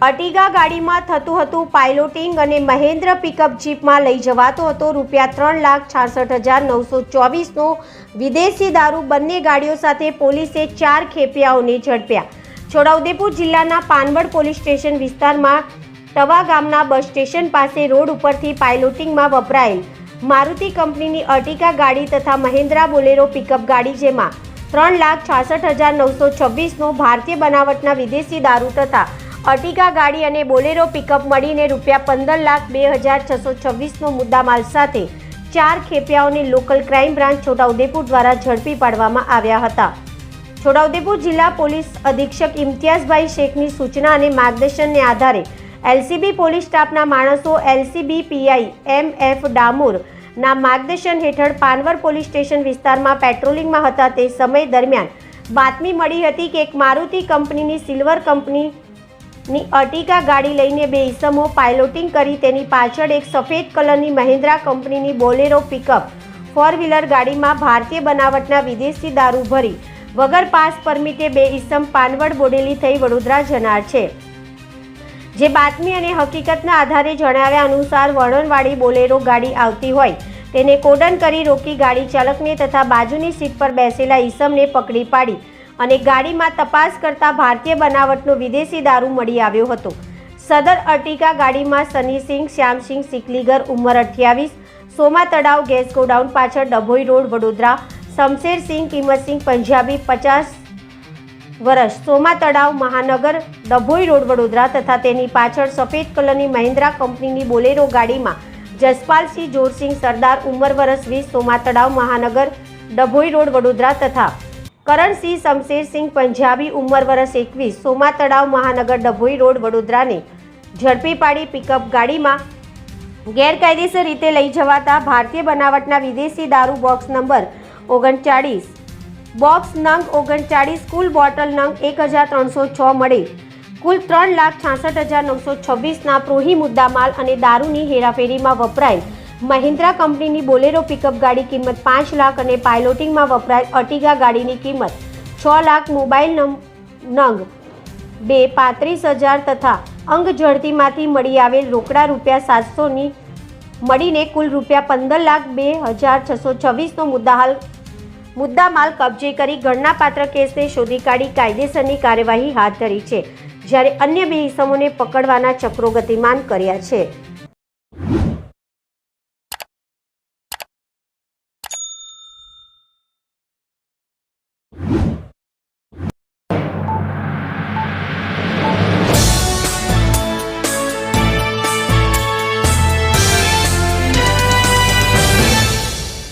Ertiga ગાડીમાં થતું હતું પાયલોટિંગ અને મહેન્દ્ર પિકઅપ જીપમાં લઈ જવાતો હતો ₹3,66,924નો વિદેશી દારૂ। બંને ગાડીઓ સાથે પોલીસે 4 ખેપિયાઓને ઝડપ્યા। છોટાઉદેપુર જિલ્લાના પાનવડ પોલીસ સ્ટેશન વિસ્તારમાં ટવા ગામના બસ સ્ટેશન પાસે રોડ ઉપરથી પાયલોટિંગમાં વપરાયેલ મારુતિ કંપનીની અર્ટિગા ગાડી તથા મહિન્દ્રા બોલેરો પિકઅપ ગાડી જેમાં ₹3,66,926નો ભારતીય બનાવટના વિદેશી દારૂ તથા અર્ટિગા ગાડી અને બોલેરો પિકઅપ મળીને ₹15,02,626નો મુદ્દામાલ સાથે 4 ખેપિયાઓને લોકલ ક્રાઇમ બ્રાન્ચ છોટાઉદેપુર દ્વારા ઝડપી પાડવામાં આવ્યા હતા। છોટાઉદેપુર જિલ્લા પોલીસ અધિક્ષક ઇમ્તિયાઝભાઈ શેખની સૂચના અને માર્ગદર્શનને આધારે એલસીબી પોલીસ સ્ટાફના માણસો એલસીબી પીઆઈ એમએફ ડામોરના માર્ગદર્શન હેઠળ પાનવડ પોલીસ સ્ટેશન વિસ્તારમાં પેટ્રોલિંગમાં હતા। તે સમય દરમિયાન બાતમી મળી હતી કે એક મારુતિ કંપનીની સિલ્વર કંપનીની અર્ટિગા ગાડી લઈને 2 ઈસમો પાયલોટિંગ કરી તેની પાછળ એક સફેદ કલરની મહિન્દ્રા કંપનીની બોલેરો પિકઅપ 4 વ્હીલર ગાડીમાં ભારતીય બનાવટના વિદેશી દારૂ ભરી વગર પાસ પરમિટે 2 ઈસમ પાનવડ બોડેલી થઈ વડોદરા જનાર છે। જે બાતમી અને હકીકતના આધારે જણાવ્યા અનુસાર વર્ણનવાળી બોલેરો ગાડી આવતી હોય તેને કોડન કરી રોકી ગાડી ચાલકને તથા બાજુની સીટ પર બેસેલા ઈસમને પકડી પાડી અને ગાડીમાં તપાસ કરતા ભારતીય બનાવટનો વિદેશી દારૂ મળી આવ્યો હતો। સદર અર્ટિગા ગાડીમાં સનીસિંહ શ્યામસિંહ સિકલીગર ઉંમર 28 સોમા તળાવ ગેસ ગોડાઉન પાછળ ડભોઈ રોડ વડોદરા, શમશેરસિંહ કિંમતસિંહ પંજાબી 50 વર્ષ સોમા તળાવ મહાનગર ડભોઈ રોડ વડોદરા તથા તેની પાછળ સફેદ કલરની મહિન્દ્રા કંપનીની બોલેરો ગાડીમાં જસપાલસિંહ જોરસિંહ સરદાર ઉંમર વર્ષ 20 સોમા તળાવ મહાનગર ડભોઈ રોડ વડોદરા તથા કરણસિંહ શમશેરસિંહ પંજાબી ઉંમર વર્ષ 21 સોમા તળાવ મહાનગર ડભોઈ રોડ વડોદરાને ઝડપી પાડી પિકઅપ ગાડીમાં ગેરકાયદેસર રીતે લઈ જવાતા ભારતીય બનાવટના વિદેશી દારૂ બોક્સ નંબર 39 બોક્સ નંગ 39 કુલ બોટલ નંગ 1306 મળી કુલ ₹3,66,926ના પ્રોહી મુદ્દામાલ અને દારૂની હેરાફેરીમાં વપરાયેલ મહિન્દ્રા કંપનીની બોલેરો પિકઅપ ગાડી કિંમત 5 લાખ અને પાયલોટિંગમાં વપરાયેલ અર્ટિગા ગાડીની કિંમત 6 લાખ, મોબાઈલ નંગ 2,35,000 તથા અંગ ઝડતીમાંથી મળી આવેલ રોકડા ₹700ની મળીને કુલ ₹15,02,626નો મુદ્દામાલ કબજે કરી ગણનાપાત્ર કેસને શોધી કાઢી કાયદેસરની કાર્યવાહી હાથ ધરી છે, જ્યારે અન્ય 2 ઈસમોને પકડવાના ચક્રો ગતિમાન કર્યા છે।